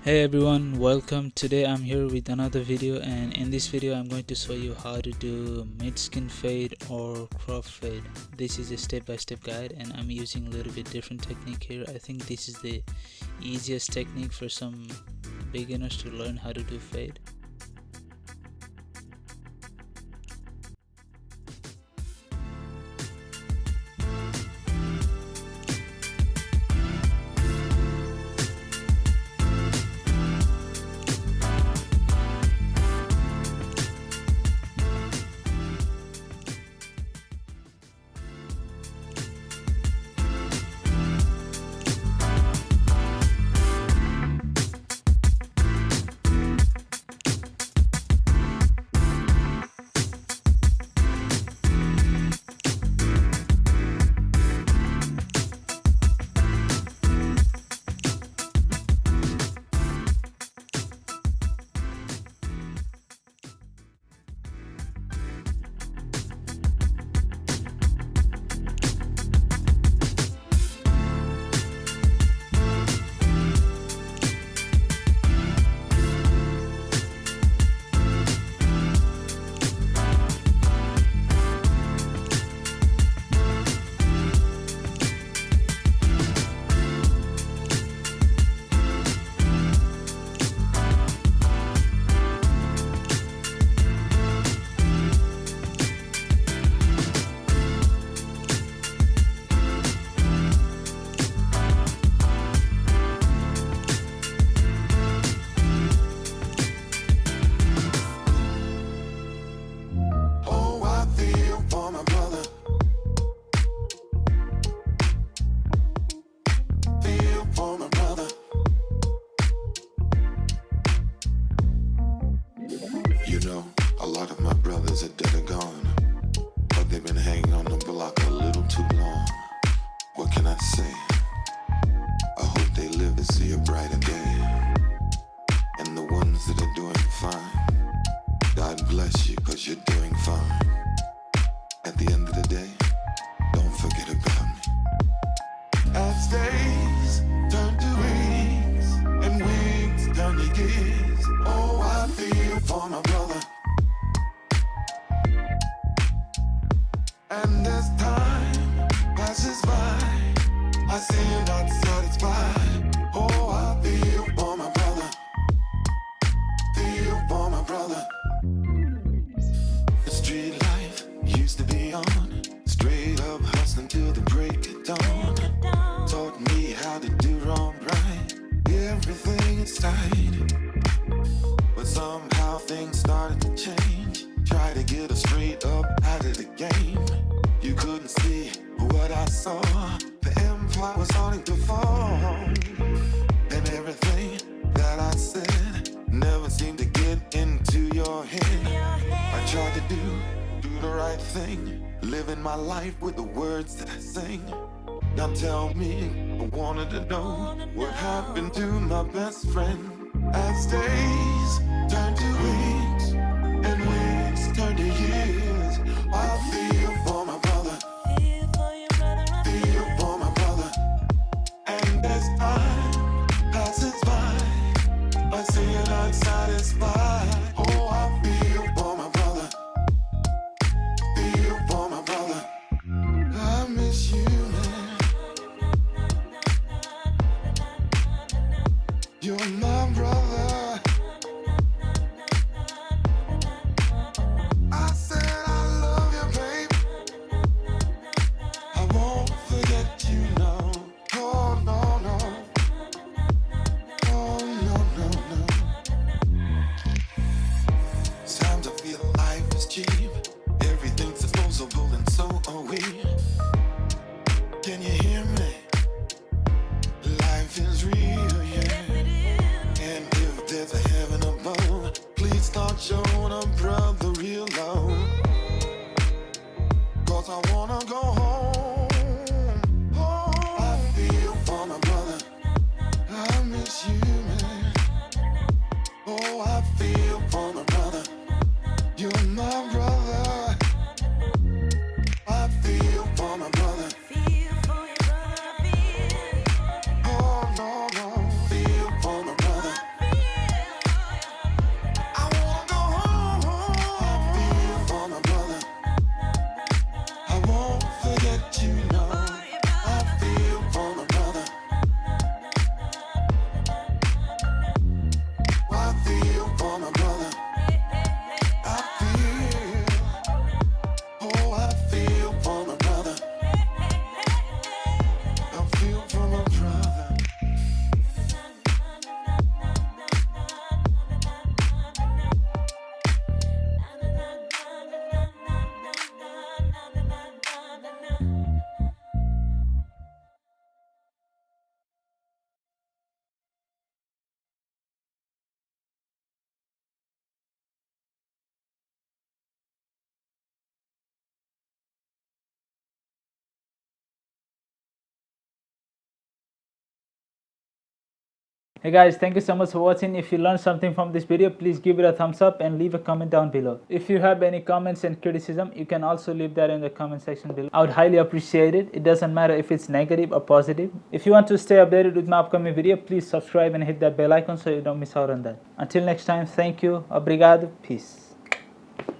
Hey everyone, welcome. Today I'm here with another video, and in this video I'm going to show you how to do mid-skin fade or crop fade. This is a step-by-step guide and I'm using a little bit different technique here. I think this is the easiest technique for some beginners to learn how to do fade. You know, a lot of my brothers are dead or gone, but they've been hanging on the block a little too long. What can I say? I hope they live to see a brighter day. And the ones that are doing fine, God bless you, 'cause you're doing fine. At the end of the day, don't forget about me. As days turn to weeks and weeks turn to years, oh, I feel for my brother. And as time passes by, I see you're not satisfied. Oh, I feel for my brother. Feel for my brother. The street life used to be on, straight up hustling till the break of dawn. Taught me how to do wrong right, everything inside. But somehow things started to change. Try to get us straight up out of the game. You couldn't see what I saw. The empire was starting to fall, and everything that I said never seemed to get into your head. I tried to do the right thing, living my life with the words that I sing. Now tell me, I wanted to know what happened to my best friend. As days turn to weeks and weeks turn to years, I feel for my brother. Feel for my brother. And as time passes by, I see you're not satisfied. Oh, I feel for my brother. Feel for my brother. I miss you, man. You're my brother. I said I love you, babe. I won't forget you, no. Oh, no, no. Oh, no, no, no. Sometimes I feel life is cheap. Everything's disposable and so are we. Can you hear me? Life is real, yeah. And Hey guys, thank you so much for watching. If you learned something from this video, please give it a thumbs up and leave a comment down below. If you have any comments and criticism, you can also leave that in the comment section below. I would highly appreciate it. It doesn't matter if it's negative or positive. If you want to stay updated with my upcoming video, please subscribe and hit that bell icon so you don't miss out on that. Until next time, thank you, obrigado, peace.